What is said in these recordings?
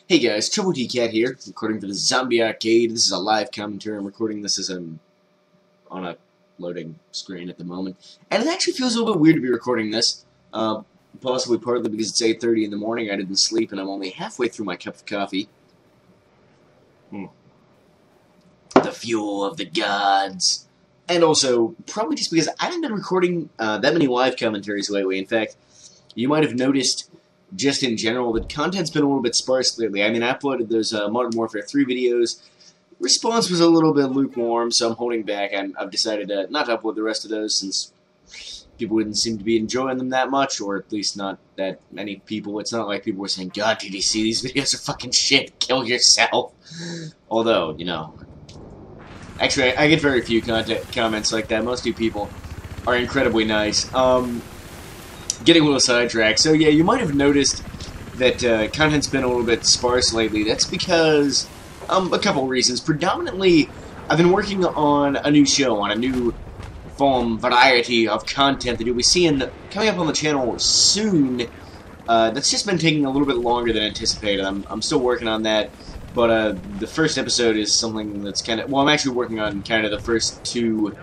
Hey guys, Troubletcat here, recording for the Zombie Arcade. This is a live commentary. I'm recording this as I'm on a loading screen at the moment. And it actually feels a little bit weird to be recording this. Possibly partly because it's 8:30 in the morning, I didn't sleep, and I'm only halfway through my cup of coffee. The fuel of the gods. And also, probably just because I haven't been recording that many live commentaries lately. In fact, you might have noticed just in general, the content's been a little bit sparse lately. I mean, I uploaded those Modern Warfare 3 videos. Response was a little bit lukewarm, so I'm holding back. I've decided not to upload the rest of those since people didn't seem to be enjoying them that much, or at least not that many people. It's not like people were saying, God, TtC, these videos are fucking shit, kill yourself. Although, you know, actually, I get very few comments like that. Most of you people are incredibly nice. Getting a little sidetracked. So yeah, you might have noticed that content's been a little bit sparse lately. That's because a couple reasons. Predominantly, I've been working on a new show, on a new variety of content that you'll be seeing coming up on the channel soon. That's just been taking a little bit longer than anticipated. I'm still working on that, but the first episode is something that's kind of... Well, I'm actually working on kind of the first two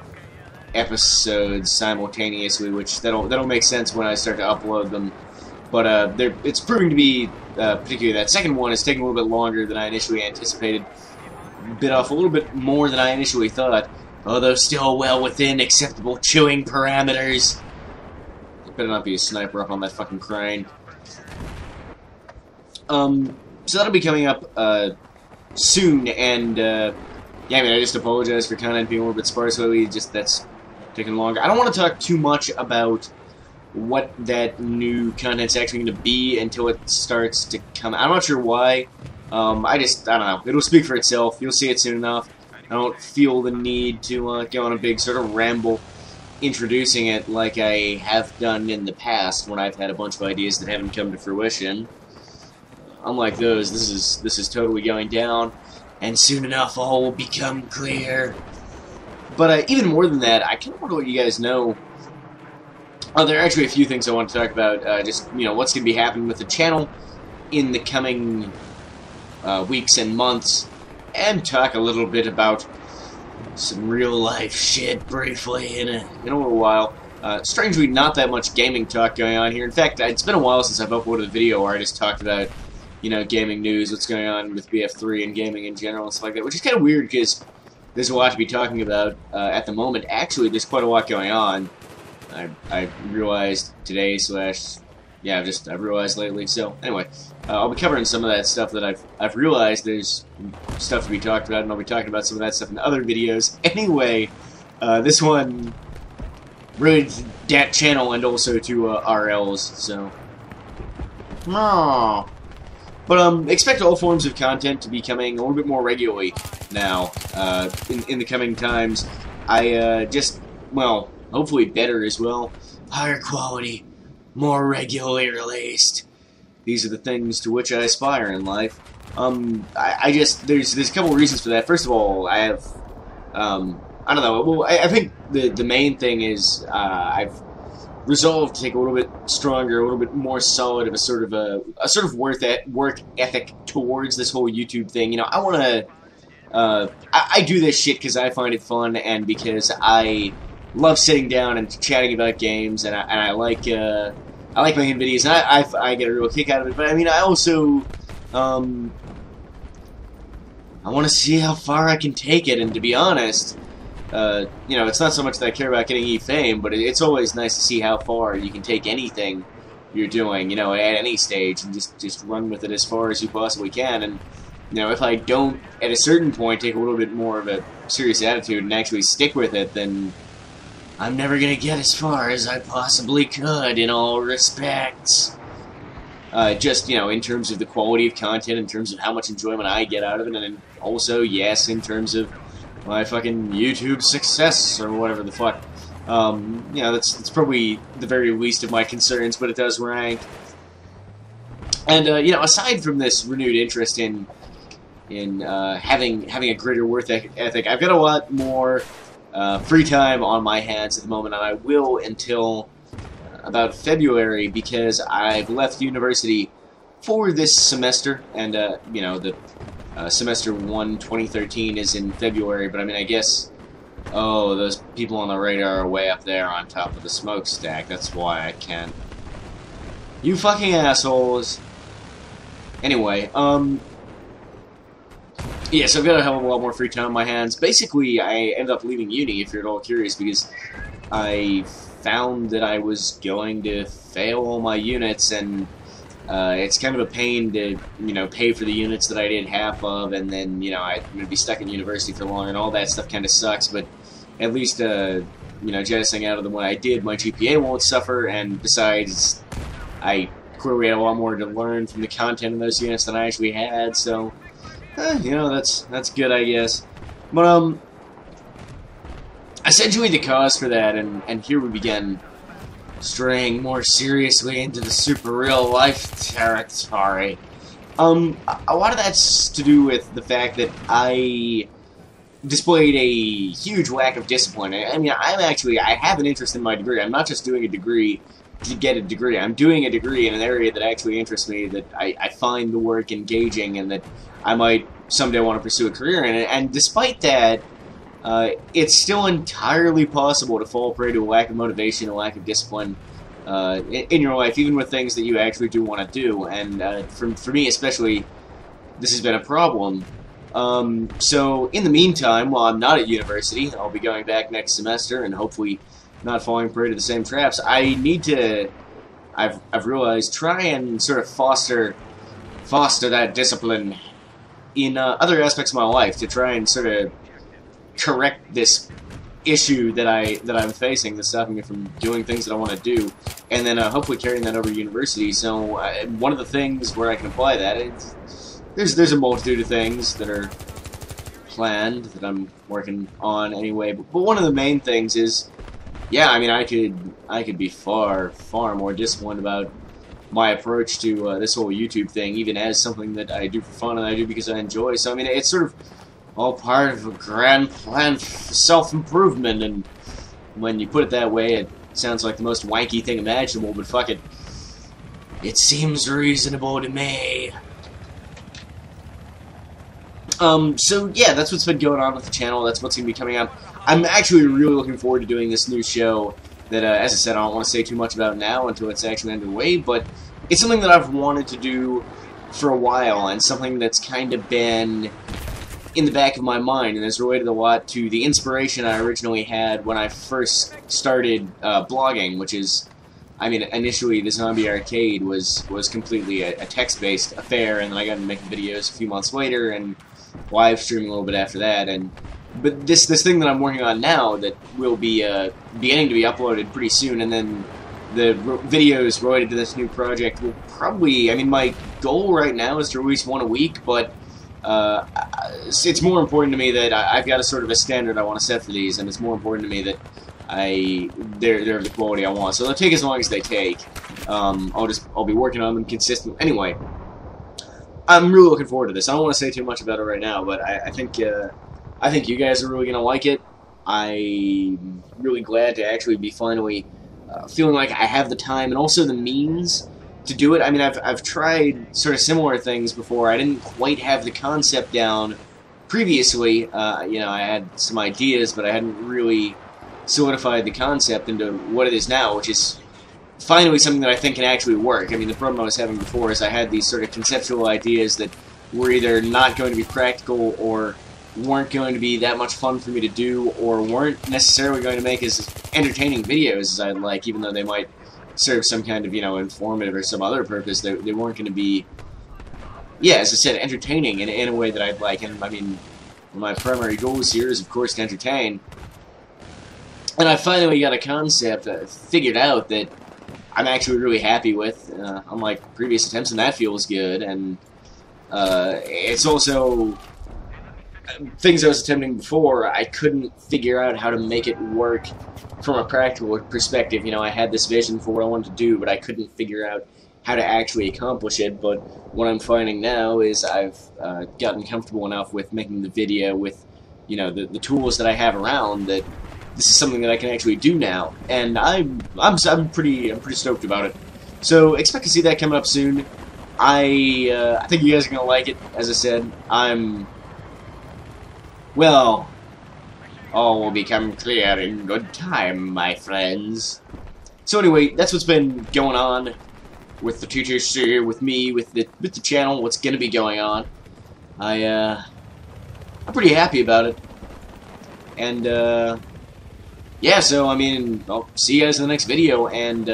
episodes simultaneously, which that'll make sense when I start to upload them. But it's proving to be particularly that second one is taking a little bit longer than I initially anticipated. Bit off a little bit more than I initially thought, although still well within acceptable chewing parameters. Better not be a sniper up on that fucking crane. So that'll be coming up soon, and yeah, I mean, I just apologize for content being a little bit sparse lately. Just that's taking longer. I don't want to talk too much about what that new content's actually going to be until it starts to come. I'm not sure why. I don't know. It'll speak for itself. You'll see it soon enough. I don't feel the need to go on a big sort of ramble introducing it like I have done in the past when I've had a bunch of ideas that haven't come to fruition. Unlike those, this is totally going down, and soon enough all will become clear. But even more than that, I kind of want to let you guys know. There are actually a few things I want to talk about. Just, you know, what's going to be happening with the channel in the coming weeks and months, and talk a little bit about some real life shit briefly in a little while. Strangely, not that much gaming talk going on here. In fact, it's been a while since I've uploaded a video where I just talked about, you know, gaming news, what's going on with BF3 and gaming in general and stuff like that, which is kind of weird because there's a lot to be talking about at the moment. Actually, there's quite a lot going on. I realized today I've realized lately. So anyway, I'll be covering some of that stuff that I've realized. There's stuff to be talked about, and I'll be talking about some of that stuff in other videos. Anyway, this one really to that channel and also to RLs. So, but expect all forms of content to be coming a little bit more regularly now in the coming times. Well, hopefully better as well. Higher quality, more regularly released. These are the things to which I aspire in life. There's a couple of reasons for that. First of all, I have, I don't know, well, I think the main thing is, I've resolved to take a little bit stronger, a little bit more solid of a sort of work ethic towards this whole YouTube thing. You know, I want to, I do this shit because I find it fun and because I love sitting down and chatting about games, and I like making videos, and I get a real kick out of it. But I mean, I also I want to see how far I can take it, and to be honest, you know, it's not so much that I care about getting fame, but it's always nice to see how far you can take anything you're doing, you know, at any stage, and just run with it as far as you possibly can. And you know, if I don't at a certain point take a little bit more of a serious attitude and actually stick with it, then I'm never gonna get as far as I possibly could in all respects. Just, you know, in terms of the quality of content, in terms of how much enjoyment I get out of it, and then also, yes, in terms of my fucking YouTube success, or whatever the fuck. You know, that's probably the very least of my concerns, but it does rank. And, you know, aside from this renewed interest in having a greater work ethic, I've got a lot more free time on my hands at the moment, and I will until about February, because I've left university for this semester, and you know, the semester 1 2013 is in February, but I mean, I guess, oh, those people on the radar are way up there on top of the smokestack. That's why I can't. You fucking assholes. Anyway, yeah, so I've got a hell of a lot more free time on my hands. Basically, I ended up leaving uni, if you're at all curious, because I found that I was going to fail all my units, and it's kind of a pain to, you know, pay for the units that I did half of, and then, you know, I'm going to be stuck in university for long, and all that stuff kind of sucks, but at least, you know, jettisoning out of the one I did, my GPA won't suffer, and besides, I clearly had a lot more to learn from the content of those units than I actually had, so, you know, that's good, I guess. But, essentially the cause for that, and here we begin straying more seriously into the super real life territory. A lot of that's to do with the fact that I displayed a huge lack of discipline. I mean, I have an interest in my degree. I'm not just doing a degree to get a degree. I'm doing a degree in an area that actually interests me, that I find the work engaging, and that I might someday want to pursue a career in it. And despite that, it's still entirely possible to fall prey to a lack of motivation, a lack of discipline in your life, even with things that you actually do want to do. And for me especially, this has been a problem. So in the meantime, while I'm not at university, I'll be going back next semester and hopefully not falling prey to the same traps. I need to, I've realized, try and sort of foster that discipline in other aspects of my life, to try and sort of correct this issue that I'm facing, that's stopping me from doing things that I want to do, and then hopefully carrying that over to university. So one of the things where I can apply that is there's a multitude of things that are planned that I'm working on anyway. But one of the main things is, yeah, I mean, I could be far more disciplined about my approach to this whole YouTube thing, even as something that I do for fun and I do because I enjoy. So I mean, it's sort of all part of a grand plan for self-improvement, and when you put it that way, it sounds like the most wanky thing imaginable, but fuck it. It seems reasonable to me. So yeah, that's what's been going on with the channel, that's what's going to be coming up. I'm actually really looking forward to doing this new show that, as I said, I don't want to say too much about now until it's actually underway, but it's something that I've wanted to do for a while, and something that's kind of been in the back of my mind, and has related a lot to the inspiration I originally had when I first started blogging, which is, I mean, initially the Zombie Arcade was completely a text-based affair, and then I got into making videos a few months later, and live streaming a little bit after that, but this thing that I'm working on now that will be beginning to be uploaded pretty soon, and then the videos related to this new project will probably, I mean, my goal right now is to release one a week, but it's more important to me that I've got a sort of a standard I want to set for these, and it's more important to me that they're of the quality I want. So they'll take as long as they take. I'll be working on them consistently. Anyway, I'm really looking forward to this. I don't want to say too much about it right now, but I think you guys are really gonna like it. I'm really glad to actually be finally feeling like I have the time and also the means to do it. I mean, I've tried sort of similar things before. I didn't quite have the concept down previously. You know, I had some ideas, but I hadn't really solidified the concept into what it is now, which is finally something that I think can actually work. I mean, the problem I was having before is I had these sort of conceptual ideas that were either not going to be practical, or weren't going to be that much fun for me to do, or weren't necessarily going to make as entertaining videos as I'd like, even though they might serve some kind of, you know, informative or some other purpose. They weren't going to be, yeah, as I said, entertaining in a way that I'd like. And I mean, my primary goal here is, of course, to entertain. And I finally got a concept figured out that I'm actually really happy with, unlike previous attempts, and that feels good. And it's also things I was attempting before, I couldn't figure out how to make it work from a practical perspective. You know, I had this vision for what I wanted to do, but I couldn't figure out how to actually accomplish it. But what I'm finding now is I've gotten comfortable enough with making the video with, you know, the tools that I have around, that this is something that I can actually do now, and I'm pretty stoked about it. So expect to see that coming up soon. I think you guys are gonna like it. As I said, well, all will become clear in good time, my friends. So anyway, that's what's been going on with the TtC, with me, with the channel. What's gonna be going on? I'm pretty happy about it. And yeah, so I mean, I'll see you guys in the next video, and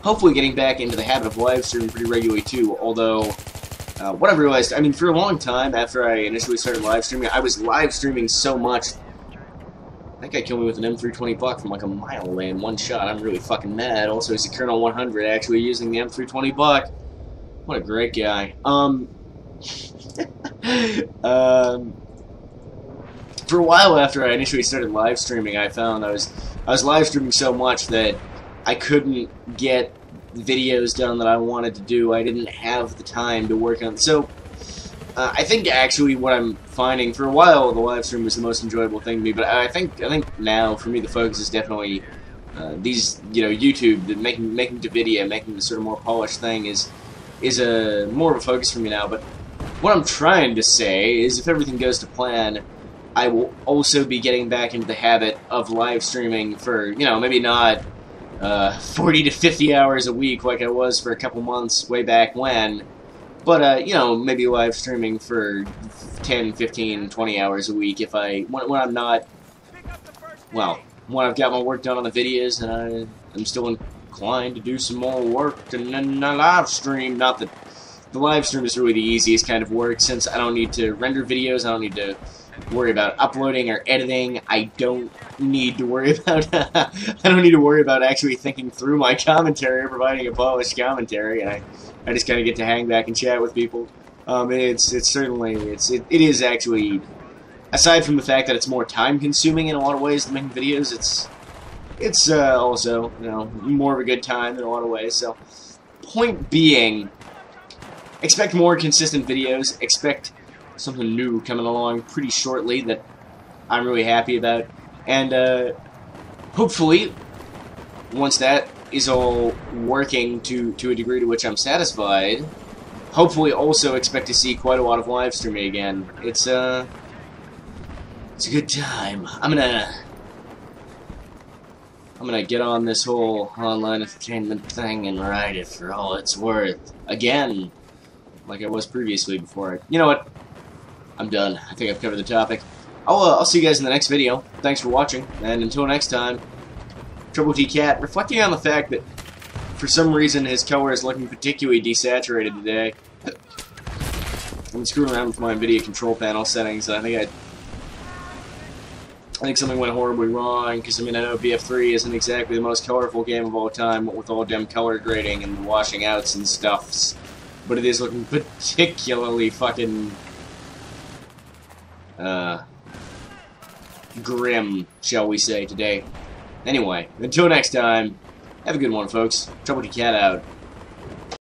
hopefully getting back into the habit of live streaming pretty regularly too. Although, what I've realized, I mean, for a long time after I initially started live streaming, I was live streaming so much. That guy killed me with an M320 buck from like a mile away in one shot. I'm really fucking mad. Also, he's a Colonel 100 actually using the M320 buck. What a great guy. For a while after I initially started live streaming, I found I was live streaming so much that I couldn't get videos done that I wanted to do. I didn't have the time to work on. So I think actually what I'm finding, for a while the live stream was the most enjoyable thing to me, but I think now for me the focus is definitely these, you know, YouTube, making the video, making the sort of more polished thing is a more of a focus for me now. But what I'm trying to say is, if everything goes to plan, I will also be getting back into the habit of live streaming for, you know, maybe not 40 to 50 hours a week like I was for a couple months way back when, but, you know, maybe live streaming for 10, 15, 20 hours a week if when I'm not, well, when I've got my work done on the videos and I'm still inclined to do some more work and then a live stream. Not that the live stream is really the easiest kind of work, since I don't need to render videos, I don't need to worry about uploading or editing. I don't need to worry about actually thinking through my commentary or providing a polished commentary, and I just kind of get to hang back and chat with people. It is actually, aside from the fact that it's more time consuming in a lot of ways than making videos, it's also, you know, more of a good time in a lot of ways. So point being, expect more consistent videos, expect something new coming along pretty shortly that I'm really happy about, and hopefully once that is all working to a degree to which I'm satisfied, hopefully also expect to see quite a lot of live streaming again. It's a good time. I'm gonna get on this whole online entertainment thing and ride it for all it's worth again, like I was previously before. You know what? I'm done. I think I've covered the topic. I'll see you guys in the next video. Thanks for watching, and until next time, Troubletcat, reflecting on the fact that for some reason his color is looking particularly desaturated today. I've been screwing around with my NVIDIA control panel settings, and I think something went horribly wrong, because I mean, I know BF3 isn't exactly the most colorful game of all time, with all damn color grading and washing outs and stuffs, but it is looking particularly fucking grim, shall we say, today. Anyway, until next time, have a good one, folks. Troubletcat out.